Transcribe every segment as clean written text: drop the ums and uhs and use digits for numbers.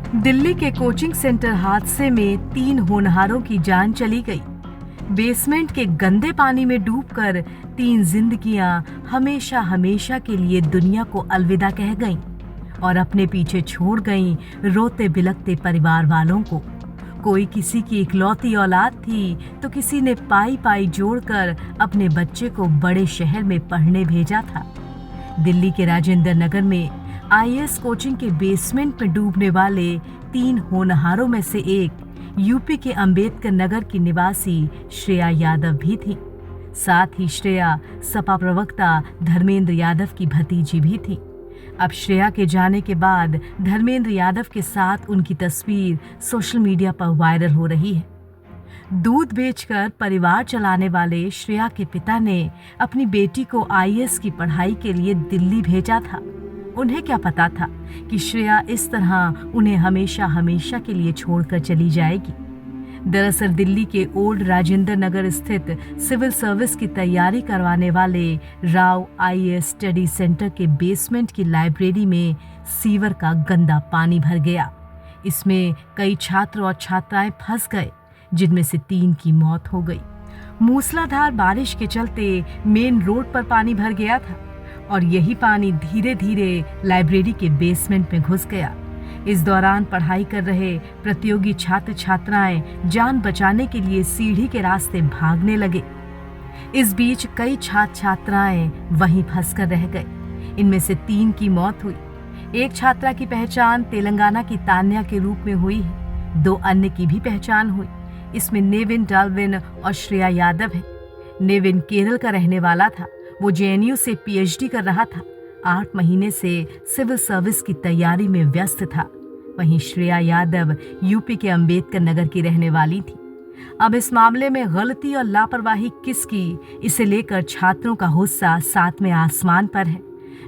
दिल्ली के coaching centre हादसे में 3 होनहारों की जान चली गई। बेसमेंट के गंदे पानी में डूबकर 3 जिंदगियां हमेशा हमेशा के लिए दुनिया को अलविदा कह गईं और अपने पीछे छोड़ गईं रोते बिलखते परिवार वालों को। कोई किसी की इकलौती औलाद थी तो किसी ने पाई पाई जोड़कर अपने बच्चे को बड़े शहर में पढ़ने भेजा था। दिल्ली के राजेंद्र नगर में आईएएस कोचिंग के बेसमेंट में डूबने वाले 3 होनहारों में से एक यूपी के अंबेडकर नगर की निवासी श्रेया यादव भी थी। साथ ही श्रेया सपा प्रवक्ता धर्मेंद्र यादव की भतीजी भी थी। अब श्रेया के जाने के बाद धर्मेंद्र यादव के साथ उनकी तस्वीर सोशल मीडिया पर वायरल हो रही है। दूध बेचकर परिवार चलाने वाले श्रेया के पिता ने अपनी बेटी को आईएएस की पढ़ाई के लिए दिल्ली भेजा था। उन्हें क्या पता था कि श्रेया इस तरह उन्हें हमेशा हमेशा के लिए छोड़कर चली जाएगी। दरअसल दिल्ली के ओल्ड राजेंद्र नगर स्थित सिविल सर्विस की तैयारी करवाने वाले राव आईएएस स्टडी सेंटर के बेसमेंट की लाइब्रेरी में सीवर का गंदा पानी भर गया। इसमें कई छात्र और छात्राएं फंस गए, जिनमें से 3 की मौत हो गई। मूसलाधार बारिश के चलते मेन रोड पर पानी भर गया था और यही पानी धीरे धीरे लाइब्रेरी के बेसमेंट में घुस गया। इस दौरान पढ़ाई कर रहे प्रतियोगी छात्र छात्राएं जान बचाने के लिए सीढ़ी के रास्ते भागने लगे। इस बीच कई छात्र छात्राएं वहीं फंसकर रह गए। इनमें से 3 की मौत हुई। एक छात्रा की पहचान तेलंगाना की तान्या के रूप में हुई है। 2 अन्य की भी पहचान हुई। इसमें नेविन डाल्विन और श्रेया यादव है। नेविन केरल का रहने वाला था। वो जेएनयू से पीएचडी कर रहा था। 8 महीने से सिविल सर्विस की तैयारी में व्यस्त था। वहीं श्रेया यादव यूपी के अंबेडकर नगर की रहने वाली थी। अब इस मामले में गलती और लापरवाही किसकी, इसे लेकर छात्रों का गुस्सा 7वें आसमान पर है।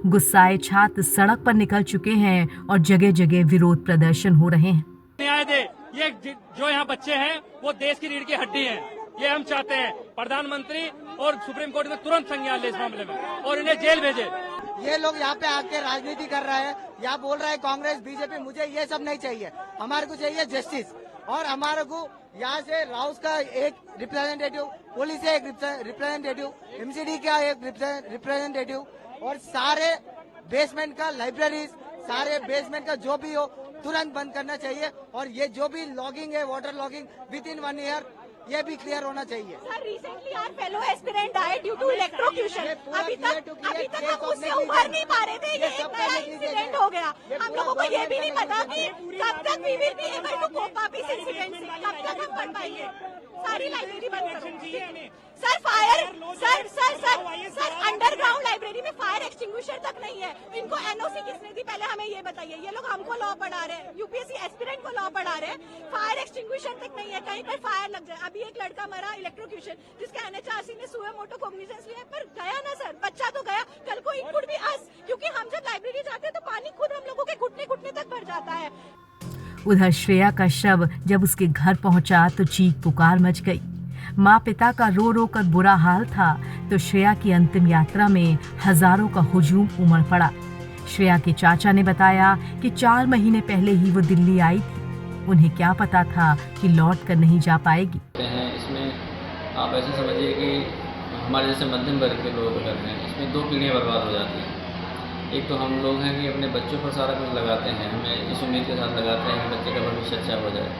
गुस्साए छात्र सड़क पर निकल चुके हैं और जगह जगह विरोध प्रदर्शन हो रहे हैं। न्याय दे, ये जो यहाँ बच्चे हैं वो देश की रीढ़ की हड्डी हैं। ये हम चाहते हैं प्रधानमंत्री और सुप्रीम कोर्ट में तुरंत संज्ञान ले इस मामले में और इन्हें जेल भेजे। ये लोग यहाँ पे आके राजनीति कर रहे हैं, यहाँ बोल रहे हैं कांग्रेस बीजेपी। मुझे ये सब नहीं चाहिए। हमारे को चाहिए जस्टिस और हमारे को यहाँ से राउस का एक रिप्रेजेंटेटिव, पुलिस का एक रिप्रेजेंटेटिव, एमसीडी का एक रिप्रेजेंटेटिव और सारे बेसमेंट का लाइब्रेरीज, सारे बेसमेंट का जो भी हो तुरंत बंद करना चाहिए। और ये जो भी लॉगिंग है, water logging within 1 year, ये भी क्लियर होना चाहिए। Sir recently our fellow aspirant died due to electrocution. अभी तक हम उससे उभर नहीं पा रहे थे। ये एक नया इंसिडेंट हो गया। हम लोगों को ये भी नहीं पता कि कब तक we will be able to cope up इस इंसिडेंट से, कब तक हम पढ़ पाएंगे। सारी लाइब्रेरी बंद करो। Sir fire sir underground library में फायर एक्सटिंग्विशर तक नहीं है। इनको एनओसी किसने दी, पहले हमें ये बताइए। ये लोग हमको लॉ पढ़ा रहे हैं, यूपीएससी एस्पिरेंट को लॉ पढ़ा रहे हैं। फायर एक्सटिंग्विशर तक नहीं है, कहीं पर फायर लग जाए। अभी एक लड़का मरा इलेक्ट्रोक्यूशन, जिसका एनएचआरसी ने सुए मोटो कॉग्निजेंस लिया, पर गया ना सर, बच्चा तो गया। कल को इट कुड बी अस, क्योंकि हम जब लाइब्रेरी जाते हैं तो पानी खुद हम लोगों के घुटने तक भर जाता है। उधर श्रेया का शव जब उसके घर पहुंचा तो चीख पुकार मच गई। माँ पिता का रो रो कर बुरा हाल था तो श्रेया की अंतिम यात्रा में हजारों का हुजूम उमड़ पड़ा। श्रेया के चाचा ने बताया कि 4 महीने पहले ही वो दिल्ली आई थी। उन्हें क्या पता था कि लौट कर नहीं जा पाएगी। इसमें आप ऐसे समझिए कि हमारे जैसे मध्यम वर्ग के लोग अगर हैं, इसमें 2 पीढ़ियाँ बर्बाद हो जाती हैं। एक तो हम लोग हैं कि अपने बच्चों पर सारा कुछ लगाते हैं, हमें इस उम्मीद के साथ लगाते हैं कि बच्चे का भविष्य अच्छा हो जाए,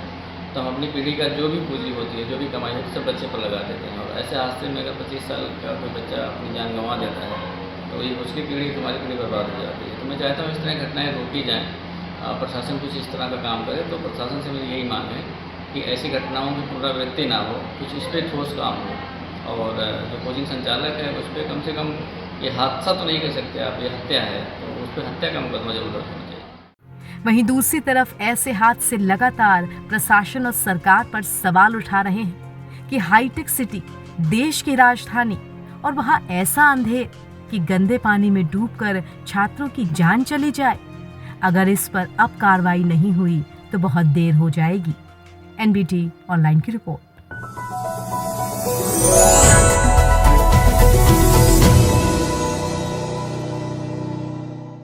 तो हम अपनी पीढ़ी का जो भी पूंजी होती है, जो भी कमाई होती है, सब बच्चे पर लगा देते हैं। और ऐसे हादसे में अगर 25 साल का कोई बच्चा अपनी जान गंवा देता है तो ये उसकी पीढ़ी, तुम्हारी पीढ़ी बर्बाद हो जाती है। तो मैं चाहता हूँ इस तरह घटनाएँ रोकी जाएँ, प्रशासन कुछ इस तरह का काम करे। तो प्रशासन से मेरी यही मांग है कि ऐसी घटनाओं की पुनरावृत्ति ना हो, कुछ इस पर ठोस काम हो। और जो कोचिंग संचालक है उस पर कम से कम, ये हादसा तो नहीं कह सकते आप, ये हत्या है, तो उस पर हत्या का मुकदमा जरूर दर्ज होना चाहिए। वहीं दूसरी तरफ ऐसे हादसे लगातार प्रशासन और सरकार पर सवाल उठा रहे हैं कि हाईटेक सिटी, देश की राजधानी, और वहां ऐसा अंधेर कि गंदे पानी में डूबकर छात्रों की जान चली जाए। अगर इस पर अब कार्रवाई नहीं हुई तो बहुत देर हो जाएगी। एनबीटी ऑनलाइन की रिपोर्ट।